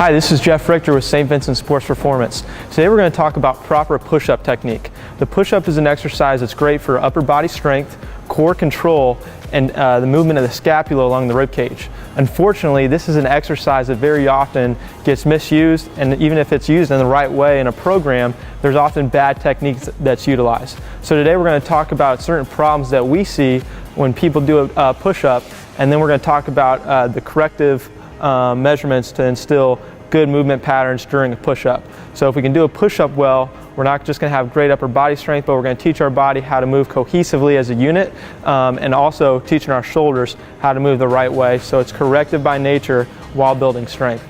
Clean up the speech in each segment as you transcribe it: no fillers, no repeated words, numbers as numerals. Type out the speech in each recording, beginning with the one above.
Hi, this is Jeff Richter with St. Vincent Sports Performance. Today we're going to talk about proper push-up technique. The push-up is an exercise that's great for upper body strength, core control, and the movement of the scapula along the rib cage. Unfortunately, this is an exercise that very often gets misused, and even if it's used in the right way in a program, there's often bad techniques that's utilized. So today we're going to talk about certain problems that we see when people do a push-up, and then we're going to talk about the corrective measurements to instill good movement patterns during a push-up. So if we can do a push-up well, we're not just going to have great upper body strength, but we're going to teach our body how to move cohesively as a unit, and also teaching our shoulders how to move the right way, so it's corrective by nature while building strength.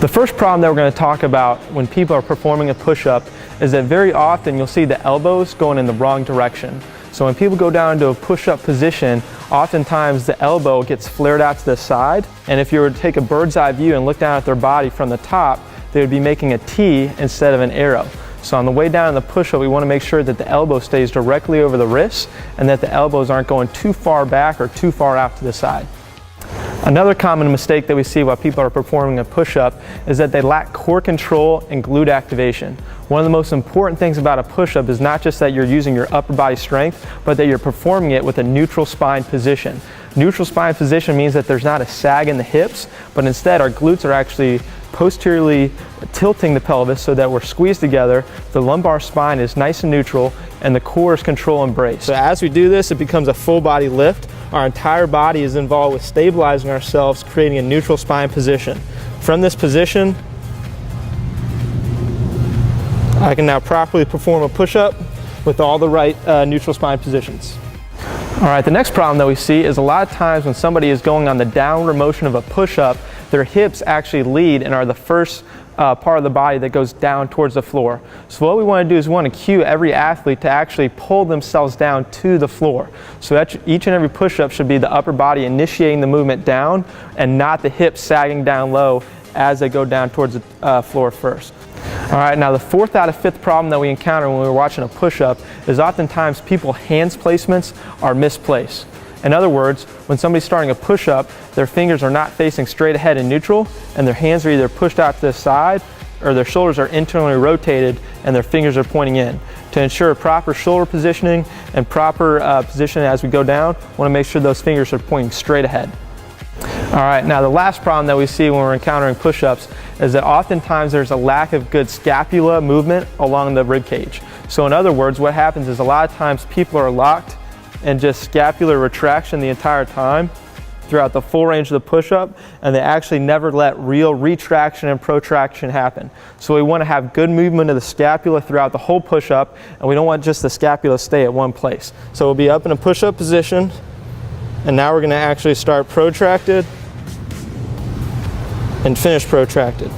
The first problem that we're going to talk about when people are performing a push-up is that very often you'll see the elbows going in the wrong direction. So when people go down into a push-up position, oftentimes the elbow gets flared out to the side, and if you were to take a bird's eye view and look down at their body from the top, they would be making a T instead of an arrow. So on the way down in the push-up, we want to make sure that the elbow stays directly over the wrist and that the elbows aren't going too far back or too far out to the side. Another common mistake that we see while people are performing a push-up is that they lack core control and glute activation. One of the most important things about a push-up is not just that you're using your upper body strength, but that you're performing it with a neutral spine position. Neutral spine position means that there's not a sag in the hips, but instead our glutes are actually posteriorly tilting the pelvis so that we're squeezed together, the lumbar spine is nice and neutral, and the core is control and brace. So as we do this, it becomes a full body lift. Our entire body is involved with stabilizing ourselves, creating a neutral spine position. From this position, I can now properly perform a push-up with all the right neutral spine positions. All right, the next problem that we see is a lot of times when somebody is going on the downward motion of a push-up, their hips actually lead and are the first part of the body that goes down towards the floor. So what we want to do is we want to cue every athlete to actually pull themselves down to the floor. So that each and every push-up should be the upper body initiating the movement down and not the hips sagging down low as they go down towards the floor first. All right, now the fourth out of fifth problem that we encounter when we're watching a push-up is oftentimes people's hands placements are misplaced. In other words, when somebody's starting a push-up, their fingers are not facing straight ahead in neutral, and their hands are either pushed out to the side or their shoulders are internally rotated and their fingers are pointing in. To ensure proper shoulder positioning and proper position as we go down, we want to make sure those fingers are pointing straight ahead. All right, now the last problem that we see when we're encountering push-ups is that oftentimes there's a lack of good scapula movement along the rib cage. So in other words, what happens is a lot of times people are locked and just scapular retraction the entire time throughout the full range of the push-up, and they actually never let real retraction and protraction happen. So we want to have good movement of the scapula throughout the whole push-up, and we don't want just the scapula to stay at one place. So we'll be up in a push-up position, and now we're going to actually start protracted and finish protracted.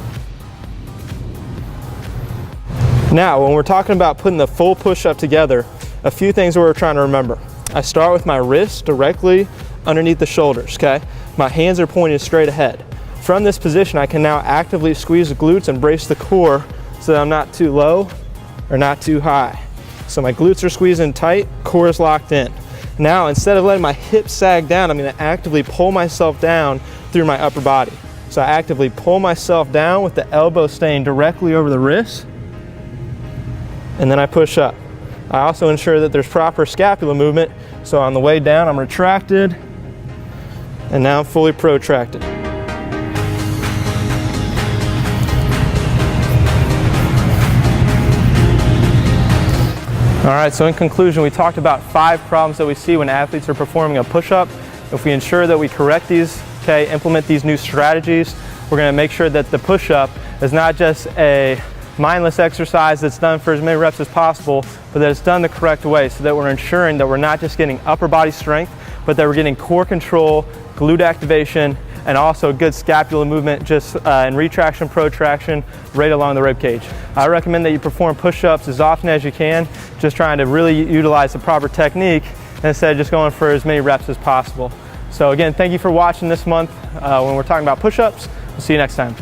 Now, when we're talking about putting the full push-up together, a few things that we're trying to remember. I start with my wrist directly underneath the shoulders, okay? My hands are pointed straight ahead. From this position, I can now actively squeeze the glutes and brace the core so that I'm not too low or not too high. So my glutes are squeezing tight, core is locked in. Now, instead of letting my hips sag down, I'm gonna actively pull myself down through my upper body. So I actively pull myself down with the elbow staying directly over the wrist, and then I push up. I also ensure that there's proper scapula movement, so on the way down I'm retracted, and now I'm fully protracted. All right, so in conclusion, we talked about 5 problems that we see when athletes are performing a push-up. If we ensure that we correct these, okay, implement these new strategies, we're going to make sure that the push-up is not just a mindless exercise that's done for as many reps as possible, but that it's done the correct way, so that we're ensuring that we're not just getting upper body strength, but that we're getting core control, glute activation, and also good scapula movement just in retraction, protraction, right along the rib cage. I recommend that you perform push-ups as often as you can, just trying to really utilize the proper technique instead of just going for as many reps as possible. So again, thank you for watching this month when we're talking about push-ups. We'll see you next time.